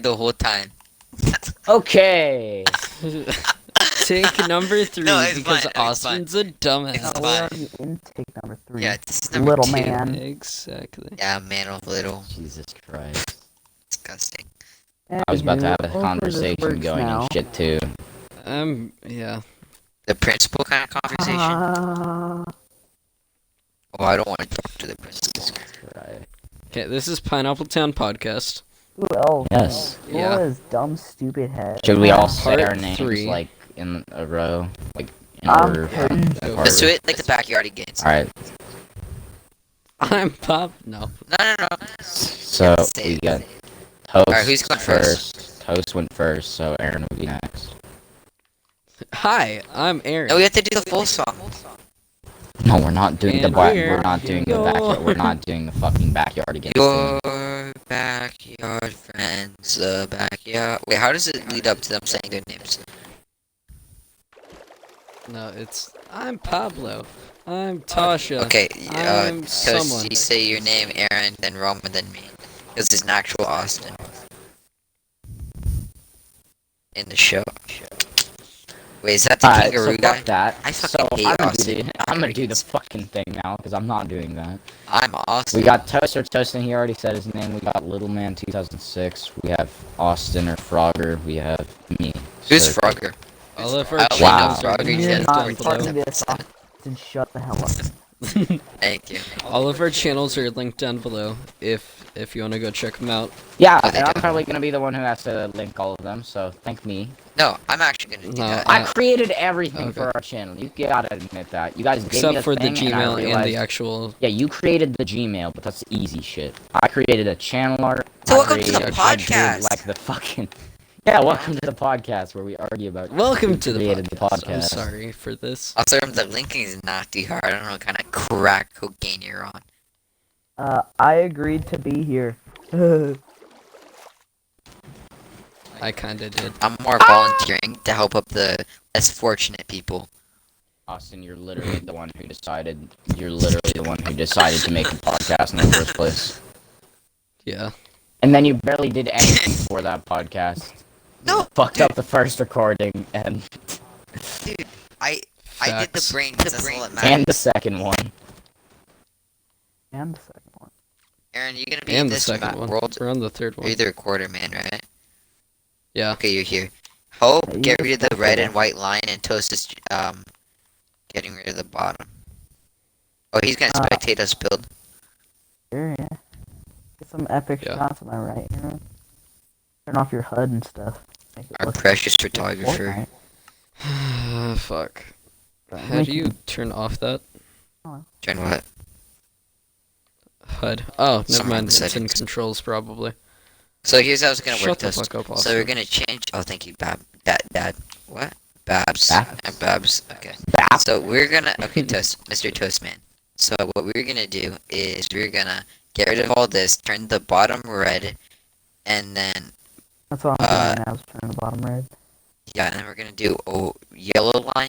the whole time. Okay. Take number 3 No, it's because fine, it's Austin's a dumbass. It's we're fine. already in take number 3. Yeah, this is number Little 2. man. Exactly. Yeah, man of little. Jesus Christ. Disgusting. I was about to have a Hopefully this conversation works going now. and shit too. Yeah. The principal kind of conversation? Oh, I don't want to talk to the principal. Right. Okay, this is Pineapple Town Podcast. Who else? Yes. Who Yeah. is dumb, stupid head? Should we all say Part our names 3. like in a row, like in I'm order? Peyton. Let's do it like the backyardigans. All right. I'm Pop. No. No. So Say we it. got Toast. Alright, who's going first? Toast went first, so Aaron will be next. Hi, I'm Aaron. No, we have to do the full song. No, we're not doing the And back. here We're not doing the backyard. We're not doing the fucking backyard again. Your backyard friends, the backyard. Wait, how does it lead up to them saying their names? No, it's I'm Pablo. I'm Tasha. Okay, I'm Toast, someone. you say your name, Aaron, then Roman, then me. Because it's an actual Austin. In the show. Wait, is that the Alright, kangaroo so guy? fuck that. I fucking so hate I'm gonna, Austin. I'm gonna do the fucking thing now, because I'm not doing that. I'm Austin. We got Toast or Toastin, he already said his name. We got Little Man 2006. We have Austin or Frogger. We have me. Who's Sir. Frogger? All of I our only Wow. know Frogger. He You're has not down starting below. this off and shut the hell up. Thank you. All of our channels are linked down below if you want to go check them out. Yeah, Oh, they and I'm do. probably gonna be the one who has to link all of them, so thank me. No, I'm actually gonna do No, that. I- I created everything Okay. for our channel. You gotta admit that. You guys gave me Except a for the thing, and I Gmail and realized- the actual. Yeah, you created the Gmail, but that's easy shit. I created a channel art. So I welcome to the created- podcast. Like the fucking. Yeah, welcome to the podcast where we argue about. Welcome to the created podcast. the I'm podcast. sorry for this. Also, the linking is not too hard. I don't know what kind of crack cocaine you're on. I agreed to be here. I kinda did. I'm more volunteering to help up the less fortunate people. Austin, you're literally the one who decided. You're literally the one who decided to make a podcast in the first place. Yeah. And then you barely did anything for that podcast. No, Fucked dude, up the first recording and dude. I did the Facts. brain. That's all that and matters. the second one. And the second one. Aaron, you gonna be in And the this second one. world? We're on the third You're one. the recorder man, right? Yeah. Okay, you're here. Hope, Yeah, you get just rid of the fucked red it and up. white line, and Toast is getting rid of the bottom. Oh, he's gonna spectate us build. Sure, yeah. Get some epic Yeah. shots, am I right, Aaron? Turn off your HUD and stuff. Make it Our look precious like photographer. Fortnite. Fuck. But How do you turn off that Turn what? HUD? Oh, never Somewhere in mind. the It's in settings. controls probably. So here's how it's gonna Shut work, the Toast. fuck up, So Austin. we're gonna change. Oh, thank you, Dad. What? Babs. Babs. And Babs. Okay. Bap. So we're gonna. Okay, Toast, Mr. Toastman. So what we're gonna do is we're gonna get rid of all this, turn the bottom red, and then That's what I'm doing right now, is turn the bottom red. yeah, and then we're gonna do a yellow line,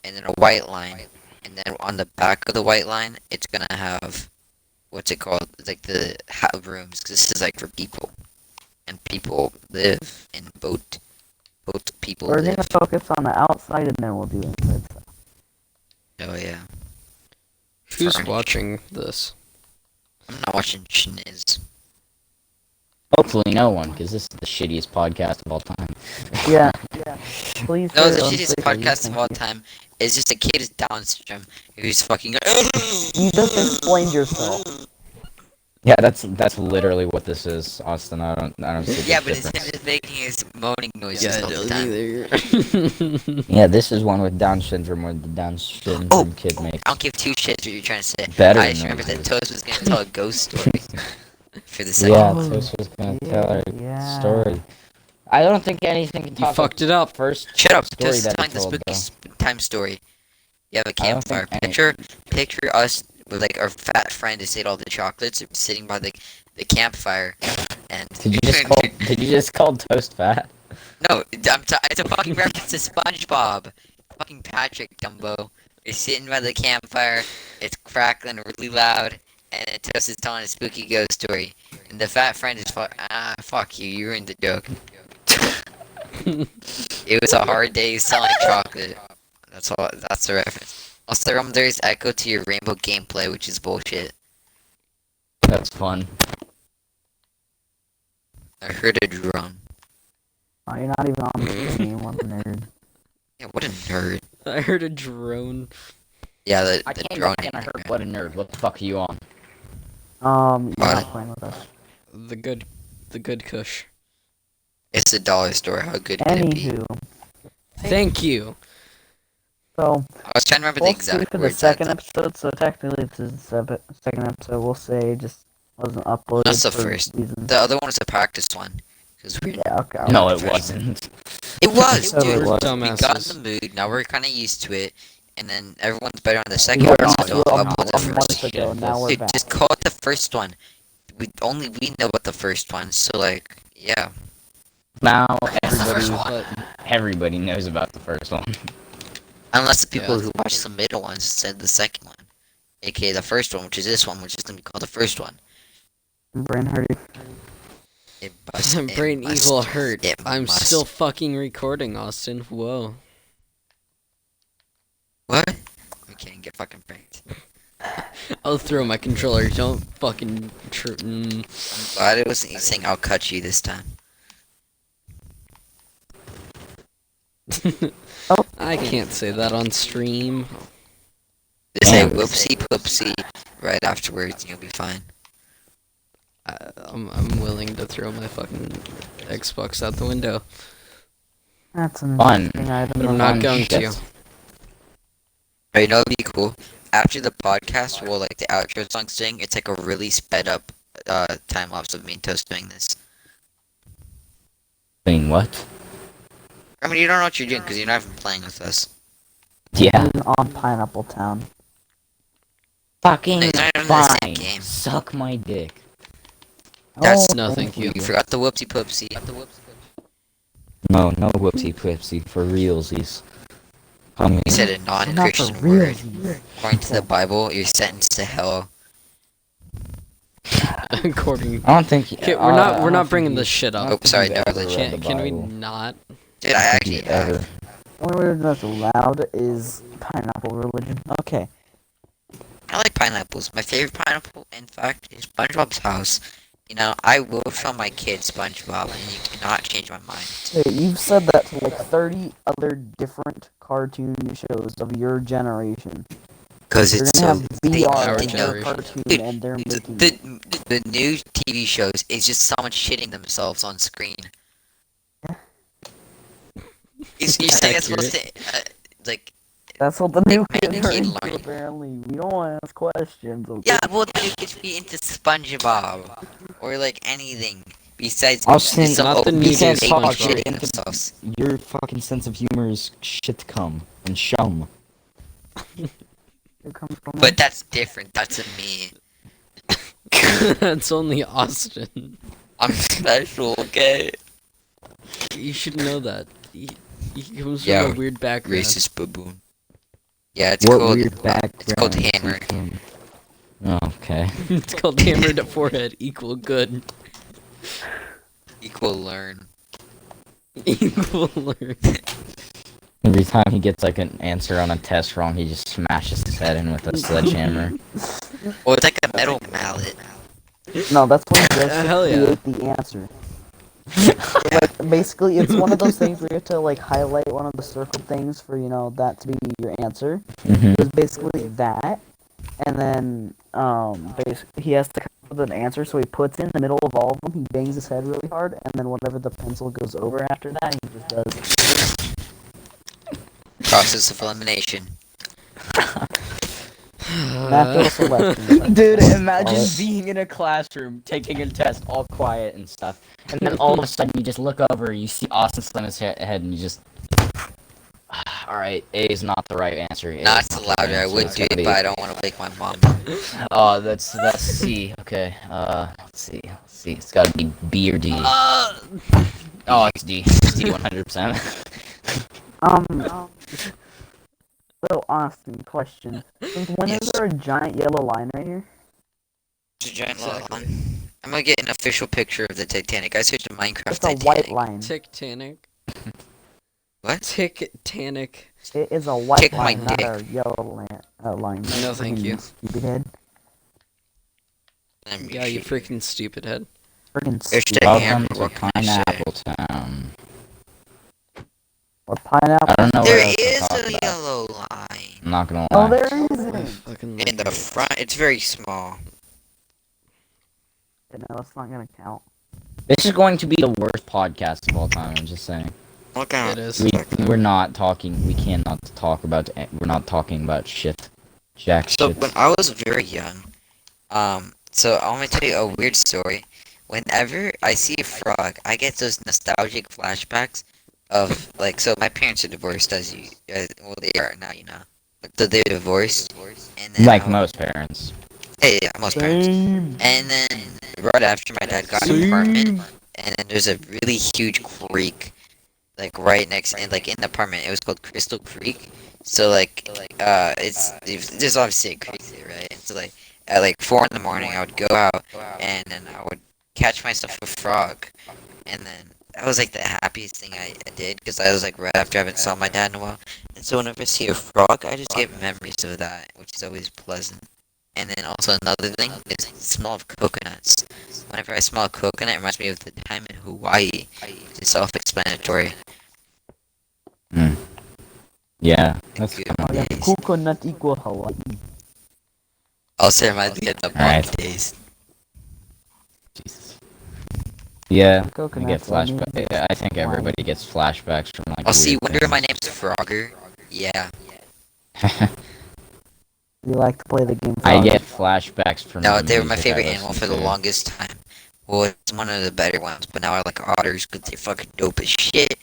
and then a white line, and then on the back of the white line, it's gonna have what's it called? It's like the rooms. 'Cause this is like for people, and people live in boat. Boat people We're live. gonna focus on the outside and then we'll do inside stuff. Oh yeah. Who's Furniture. watching this? I'm not watching Shniz. Hopefully no one, because this is the shittiest podcast of all time. Yeah. Please. No, share the it on shittiest Twitter, podcast thank of all you. time is just a kid with Down syndrome who's fucking. You just explained yourself. Yeah, that's literally what this is, Austin. I don't see the Yeah, but it's him difference. just making his moaning noises all the time. either. Yeah, this is one with Down syndrome where the Down syndrome Oh, kid makes I don't give two shits what you're trying to say. better I just remember that noises. Toast was gonna tell a ghost story for the second. Yeah, Oh, Toast was gonna tell her yeah. story. I don't think anything can You top fucked it up. first Shut up, story Toast is that telling he the told, spooky time story. You have a I don't campfire. think any- Picture us with like our fat friend who ate all the chocolates, sitting by the campfire, and Did you just call Toast fat? No, it's a fucking reference to SpongeBob. Fucking Patrick, Dumbo. You're sitting by the campfire, it's crackling really loud, and Toast is telling a spooky ghost story. And the fat friend is fuck you. You ruined the joke. It was a hard day selling chocolate. That's all. That's the reference. Also, there's echo to your rainbow gameplay, which is bullshit. That's fun. I heard a drum. Oh, you're not even on the stream. What a nerd. Yeah, what a nerd. I heard a drone. Yeah, I the came drone. back and I heard, what a nerd. What the fuck are you on? You're What? not playing with us. The good Kush. It's the dollar store. How good can it be? Anywho, Thank you. so I was trying to remember the we'll see exact for the words. second episode. So technically, it's the second episode. We'll say just wasn't uploaded. That's the for first. reasons. The other one was a practice one. Cause we Yeah. Okay. No, it wasn't. It was, It dude. was. We got in Dumbasses. the mood. Now we're kind of used to it, and then everyone's better on the second Yeah, one. no, So no, we'll no, upload no, the no, first. no. ago. Now we're Dude, back. just call it the first one. We know about the first one. So like, yeah. Now That's the first everybody, one. But everybody knows about the first one. Unless the people Yeah. who watch the middle ones said the second one, aka the first one, which is this one, which is gonna be called the first one. Brain hurting. It must. it brain must- eagle hurt. It I'm must. still fucking recording, Austin. Whoa. What? We can't get fucking pranked. I'll throw my controller. Don't fucking. I'm glad it wasn't you saying I'll cut you this time. I can't say that on stream. Just say Damn. whoopsie poopsie right afterwards, and you'll be fine. I'm willing to throw my fucking Xbox out the window. That's an Fun. interesting item. But I'm not Fun going shit. to. But you know what'd be cool? After the podcast, we'll like the outro song sing. It's like a really sped up time lapse of me and Toast doing this. Saying what? I mean, you don't know what you're doing because you're not even playing with us. Yeah. On Pineapple Town. Fucking It's not even the same fine. game. Suck my dick. That's Oh, No, thank you. You forgot the whoopsie poopsie. No whoopsie poopsie for realsies. You said a not for non-Christian real. word. According to the Bible, you're sentenced to hell. According. I don't think. Okay, I we're don't not think bringing you- this shit I up. don't Oh, think sorry, you've no ever religion. read the Can we Bible. not? Dude, I actually Think ever. have. The only word that's allowed is pineapple religion. Okay. I like pineapples. My favorite pineapple, in fact, is SpongeBob's house. You know, I will show my kids SpongeBob, and you cannot change my mind. Hey, you've said that to like 30 other different cartoon shows of your generation. Because They're it's gonna so... have they VR in know. their cartoon Dude, and they're The, making the new TV shows is just someone shitting themselves on screen. You're saying that's supposed to, like, That's what the new Like, kids are kid into, learning. apparently. We don't want to ask questions, okay? yeah, well, the new kids be into SpongeBob, or like anything besides Austin, some not the old new people kids shitting SpongeBob. themselves. Your fucking sense of humor is shit cum and shum. It comes from But that's different. That's a me. That's only Austin. I'm special, okay? You should know that. He comes Yeah, from a weird background. Racist baboon. Yeah, it's What called. weird background? It's called hammer. Oh, okay. It's called hammer to forehead equal good. Equal learn. Equal learn. Every time he gets like an answer on a test wrong, he just smashes his head in with a sledgehammer. Well, it's like a metal mallet. No, that's when you just Hell yeah. create the answer. Like, basically, it's one of those things where you have to, like, highlight one of the circle things for, you know, that to be your answer. Mm-hmm. It was basically that, and then, basically, he has to come up with an answer, so he puts in the middle of all of them, he bangs his head really hard, and then whatever the pencil goes over after that, he just does. Process of elimination. Natural selection. Dude, imagine Alright. being in a classroom, taking a test, all quiet and stuff, and then all of a sudden you just look over, you see Austin slam his head, and you just... Alright, A is not the right answer. A is Not the too right louder. I answer. would It's do gotta it, be- but I don't want to wake my mom. Oh, that's C. Okay, let's see. It's gotta be B or D. Oh, it's D. It's D 100%. So, Austin, question. Since when is Yes. there a giant yellow line right here? It's a giant little one. I'm gonna get an official picture of the Titanic. I searched Minecraft It's a Titanic. white line. Titanic. What? Titanic. It is a white Kick my line, not dick. a yellow line. No, thank you. Stupid head. Yeah, you freaking stupid head. Freaking There's stupid. the Welcome hammer. to What can I say? Pineapple Town. Or pineapple. I don't know what There else to is talk a about. yellow line I'm not gonna Oh, lie. there I isn't. fucking in the front. It's very small. No, that's not gonna count. This is going to be the worst podcast of all time. I'm just saying. Look out. It is. We're not talking. We cannot talk about. We're not talking about shit. Jack So shit. when I was very young, so I want to tell you a weird story. Whenever I see a frog, I get those nostalgic flashbacks of like. So my parents are divorced, as you, well, they are now, you know. So they're divorced, and then Like most parents. yeah, most parents. And then right after my dad got an apartment, and then there's a really huge creek, like right next, and like in the apartment, it was called Crystal Creek. So like, there's obviously a creek there, right? And so like, at like 4 in the morning, I would go out, and then I would catch myself a frog, and then that was like the happiest thing I did, because I was like right after I haven't saw my dad in a while, and so whenever I see a frog, I just get memories of that, which is always pleasant. And then also another thing is the smell of coconuts. Whenever I smell a coconut, it reminds me of the time in Hawaii. It's self-explanatory. Yeah, that's Good kind Oh, yeah, days. coconut equal Hawaii. Also reminds me of the Alright. bunk days. Jesus. Yeah, I get Coconuts, I mean, flashbacks. I think everybody gets flashbacks from like. Oh, see, weird wonder if my things. name's Frogger? Yeah. You like to play the game. I Frog. get flashbacks from. No, the they were my music I favorite animal listen for the to. longest time. Well, it's one of the better ones, but now I like otters because they're fucking dope as shit.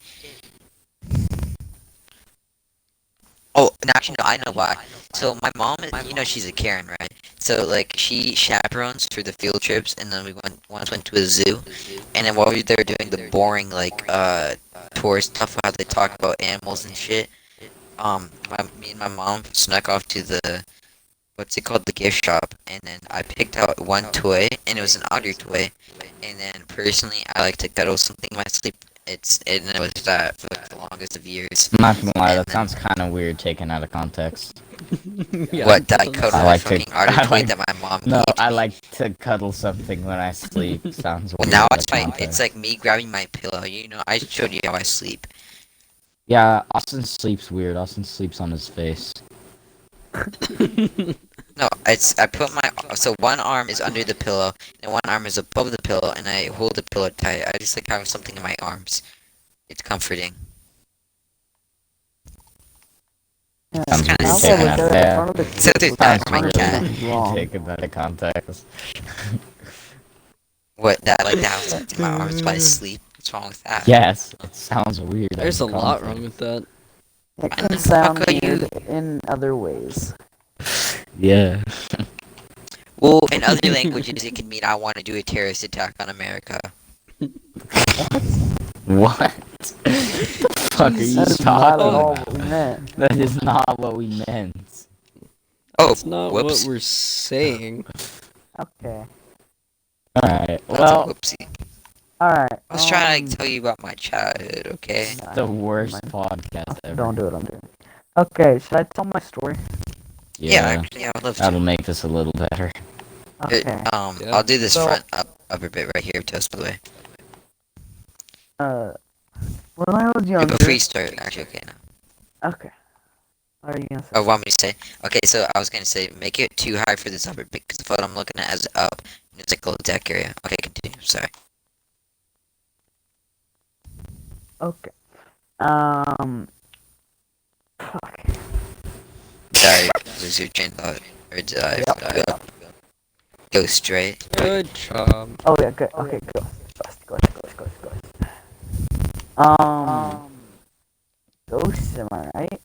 Oh, and actually, no, I know why. So my mom, you know, she's a Karen, right? So like, she chaperones through the field trips, and then we once went to a zoo, and then while we were there doing the boring like tourist stuff, how they talk about animals and shit, me and my mom snuck off to the what's it called, the gift shop, and then I picked out one toy, and it was an otter toy, and then personally, I like to cuddle something in my sleep. And it was that for like the longest of years. I'm not gonna lie, that sounds kind of weird taken out of context. Yeah, What, that I it does. cuddled I my like to- fucking otter I toy like- that my mom No, gave I me? like to cuddle something when I sleep. Sounds Well, weird now out it's of my, context. it's like me grabbing my pillow. You know, I showed you how I sleep. Yeah, Austin sleeps weird. Austin sleeps on his face. No, I put so one arm is under the pillow, and one arm is above the pillow, and I hold the pillow tight. I just like having something in my arms. It's comforting. Yeah, Sounds kinda now sad. that we're there in front of the So kids, there's which that is for my 100% cat. wrong. Taken out of context. What, that I like to have something in my arms while I sleep? What's wrong with that? Yes, it sounds weird. out There's a of lot context. wrong with that. It How can sound could you- weird in other ways. Yeah. Well, in other languages, it can mean I want to do a terrorist attack on America. What? the fuck are you That is not at talking all about? what we meant. That is not what we meant. Oh, That's not whoops. what we're saying. Okay. Alright, That's well, a whoopsie. Alright. I was trying to tell you about my childhood, okay? the worst mind. podcast ever. Don't do it, I'm doing it. Okay, should I tell my story? Yeah, I would love That'll to. make this a little better. Okay. Yeah. I'll do this So- front upper bit right here, Toast, by the way. When I was younger. Before you start, actually, okay, now. Okay. What are you gonna say? Oh, want me to say? Okay, so I was gonna say, make it too high for this upper bit, because the photo I'm looking at is up. And it's like a little deck area. Okay, continue, sorry. Okay. Fuck. Sorry, lose your train of thought. Or did I go straight? Good job. Oh yeah, good. Okay, go. Go. Ghosts, am I right?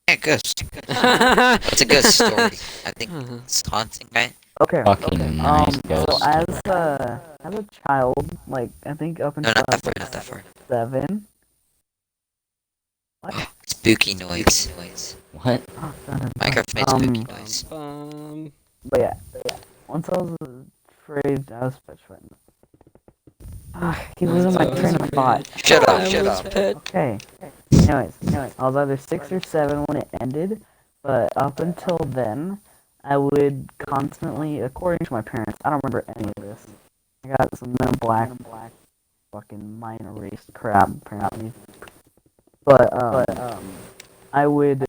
Yeah, ghost. It's a ghost story. I think Uh-huh. it's haunting, right? Okay. Fucking nice So ghost. as a child, like I think up No, until not that far, not that far. 7. Spooky noise. What? Oh, son of a- Minecraft made spooky noise. Bum. But yeah, once I was grade, I was petrified. He was in my train of thought. Shut I up, shut was up. pet. Okay. Anyways, I was either 6 or 7 when it ended, but up until then, I would constantly, according to my parents, I don't remember any of this. I got some Men in Black, fucking mind erased crap, apparently. But, I would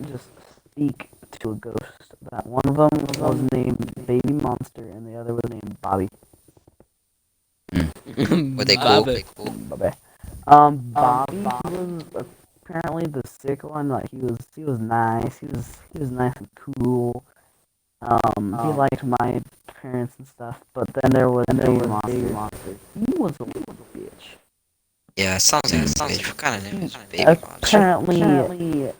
just speak to a ghost. That one of them was named Baby Monster, and the other was named Bobby. Were they cool? Bobby. Bobby. Bobby was apparently the sick one. Like he was nice. He was nice and cool. He liked my parents and stuff. But then there was Baby Monster. He was a little bitch. Yeah, sounds like bitch. What kind of name is Baby Monster? Apparently,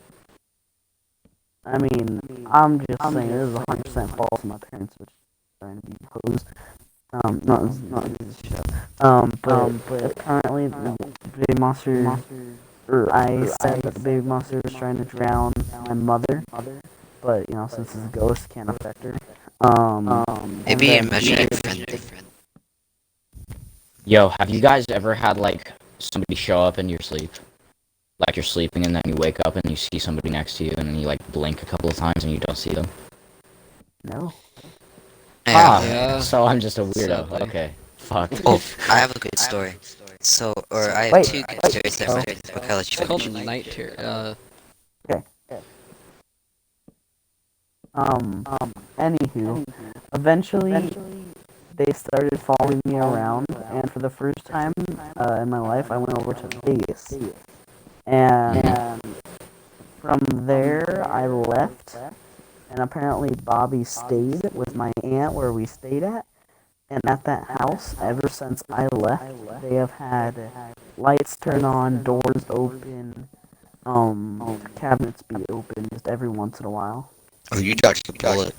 I mean, I'm just saying this is 100% false. My parents were trying to be hoes. Not this show. But apparently the Baby Monster, or I said that the Baby Monster was trying to drown my mother, but since it's a ghost, can't affect her. Maybe and then- imaginary friend different. Yo, have you guys ever had like somebody show up in your sleep? Like you're sleeping and then you wake up and you see somebody next to you and then you like blink a couple of times and you don't see them. No. Yeah. So I'm just a weirdo. Sadly. Okay. Fuck. Oh, I have a good story. So, or I have Wait, two good stories that might. Okay, I'll let you It's called finish. night terror. Anywho, eventually they started following me around, and for the first time in my life, I went over to Vegas. And from there, I left, and apparently Bobby stayed with my aunt where we stayed at. And at that house, ever since I left, they have had lights turn on, doors open, cabinets be open just every once in a while. Oh, you dodged the bullet.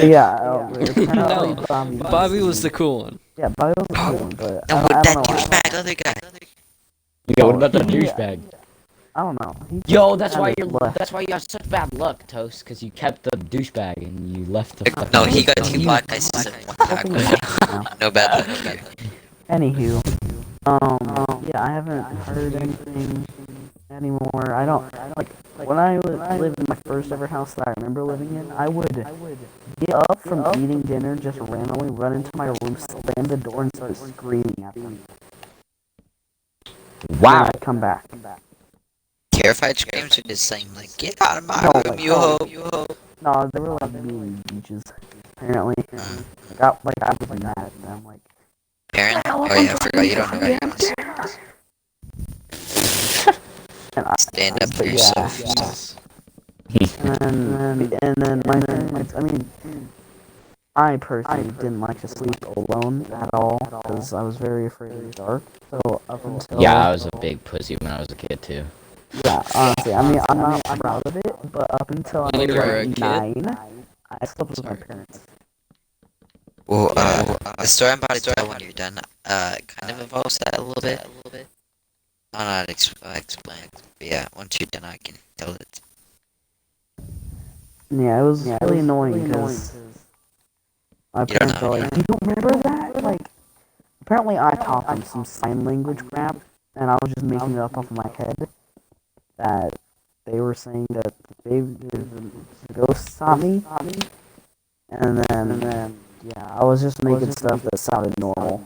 Yeah, apparently No, Bobby. Bobby was the cool one. Yeah, Bobby was the cool one, but And I what don't that know why. douchebag other guy? Yo, what about the He- douchebag? I don't know. He Yo, just that's why kinda you're. left. That's why you have such bad luck, Toast. Because you kept the douchbag and you left the. fucking No, he got douchebag. 2 black ices and 1 black Fucking ice. now. No bad luck here. Anywho, yeah, I haven't heard anything anymore. I don't like when I lived in my first ever house that I remember living in. I would get up from eating dinner, just randomly run into my room, slam the door, and start screaming at them. Wow. I'd come back. Terrified screams or just saying like, get out of my No, room, like, you hoe. No, they were like mean beaches. Apparently, I was like mad at them. Like, Parent? Oh yeah, I forgot you don't know parents. and I, Stand up for but yourself. yeah. And then my parents. I mean, I personally didn't like to sleep alone at all because I was very afraid of the dark. So up until Yeah, I was a big pussy when I was a kid too. yeah, honestly, I mean, I'm not proud of it, but up until I When was you were a like kid? 9, I slept with my Sorry. parents. Well, the story I'm about to tell when you're done, kind of involves that a little bit. I'm not explain, but yeah, once you're done, I can tell it. Yeah, it was really annoying because my You don't parents know were like, "You don't remember that?" Like, apparently I taught them some sign language crap, and I was just making it up off of my head that they were saying that the ghost saw me, and then yeah, I was just making stuff that sounded normal,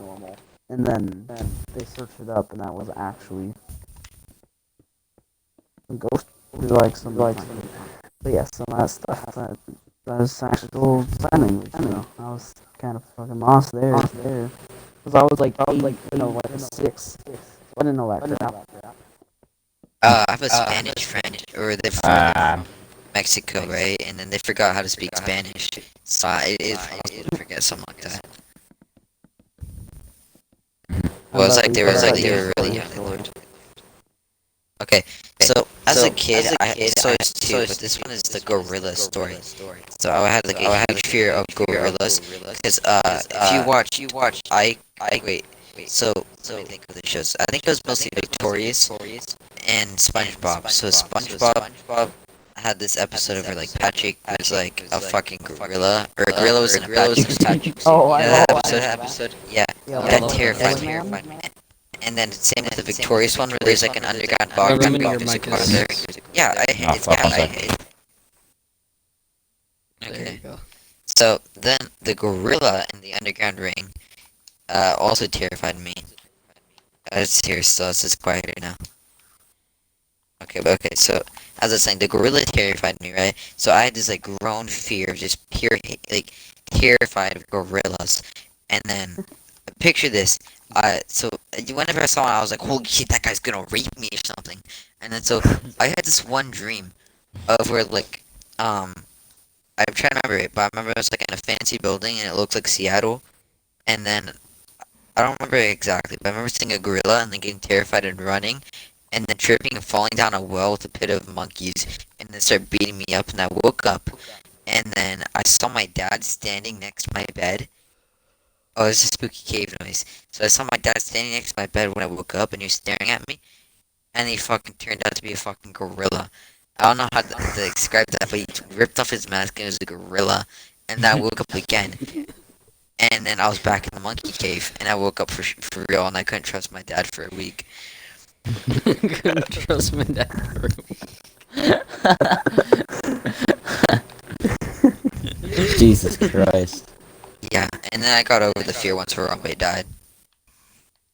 and then they searched it up, and that was actually a ghost, or like some but yeah, some of that stuff that was actual sign language. So I was kind of fucking lost there. Because I was like 6. I didn't know that crap. I have a Spanish friend, or they're from Ah. Mexico, right? And then they forgot how to speak Spanish. So it is possible to forget something like that. Well, it's like they were really young. They learned. Okay, so as a kid, I had stories too, but this one is the gorilla story. So I had like a huge fear of gorillas, because if you watch, wait. So let me think of the shows. I think it was mostly Victorious and SpongeBob. So SpongeBob had this episode where like Patrick was like a fucking gorilla, or a gorilla was in a Patrick suit. Oh, You know I that know. episode? Yeah, Yeah, that love terrified that me. And then same with the Victorious one, where there's like an underground box. Remember and your there's a mic car is- there. Yeah, I hate it. fuck, Yeah, I'm I hate it. There Okay. you go. So then the gorilla in the underground ring also terrified me. It's here still, it's just quieter now. Okay, so as I was saying, the gorilla terrified me, right? So I had this like grown fear, just pure like terrified of gorillas. And then picture this. So whenever I saw it, I was like, holy shit, that guy's gonna rape me or something. And then so I had this one dream of where like I'm trying to remember it, but I remember it was like in a fancy building and it looked like Seattle. And then I don't remember it exactly, but I remember seeing a gorilla and then getting terrified and running, and then tripping and falling down a well with a pit of monkeys, and then started beating me up. And I woke up, and then I saw my dad standing next to my bed. Oh, it was a spooky cave noise. So I saw my dad standing next to my bed when I woke up, and he was staring at me, and he fucking turned out to be a fucking gorilla. I don't know how to describe that, but he ripped off his mask and it was a gorilla, and then I woke up again. And then I was back in the monkey cave, and I woke up for real, and I couldn't trust my dad for a week. Couldn't trust my dad. Jesus Christ. Yeah, and then I got over the fear once Harambe died.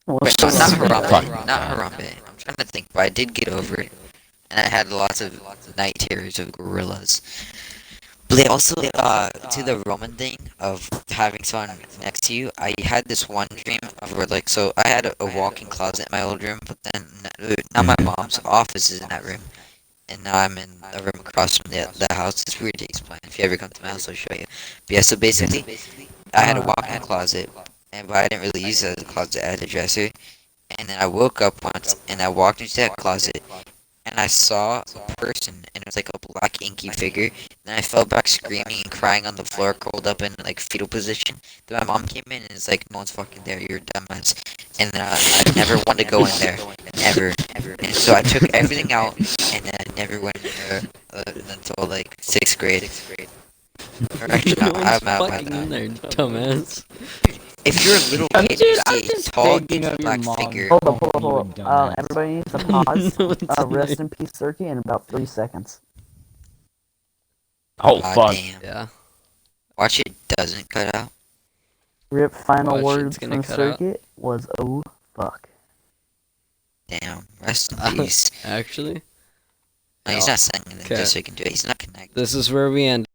What's Wait, the not wrong- Harambe, not Harambe. I'm trying to think, but I did get over it. And I had lots of night terrors of gorillas. But they also, to the Roman thing of having someone next to you, I had this one dream of where, like, so I had a walk-in closet in my old room, but then now my mom's office is in that room. And now I'm in a room across from the house. It's weird to explain. If you ever come to my house, I'll show you. But yeah, so basically, I had a walk-in closet, but I didn't really use it as a closet. I had a dresser. And then I woke up once, and I walked into that closet, and I saw a person, and it was like a black inky figure. And I fell back screaming and crying on the floor, curled up in like fetal position. Then my mom came in and it's like, no one's fucking there, you're a dumbass. And then I never wanted to go in there, never. And so I took everything out, and then I never went in there until like 6th grade. Or actually, no, No one's I'm out by fucking in that. there, dumbass. If you're a little I'm kid, just- you I'm see a just tall, thinking of your black mom. figure. Hold up, You hold up. dumbass. Everybody needs to pause. No one's in Rest there. in peace, Turkey, in about 3 seconds. Oh, Aw, fuck. damn. Yeah. Watch it doesn't cut out. Rip final Watch, words it's gonna from cut out. Circuit was oh fuck. Damn. Rest in peace. Actually, No, he's not sending it Okay. just so he can do it. He's not connected. this is where we end.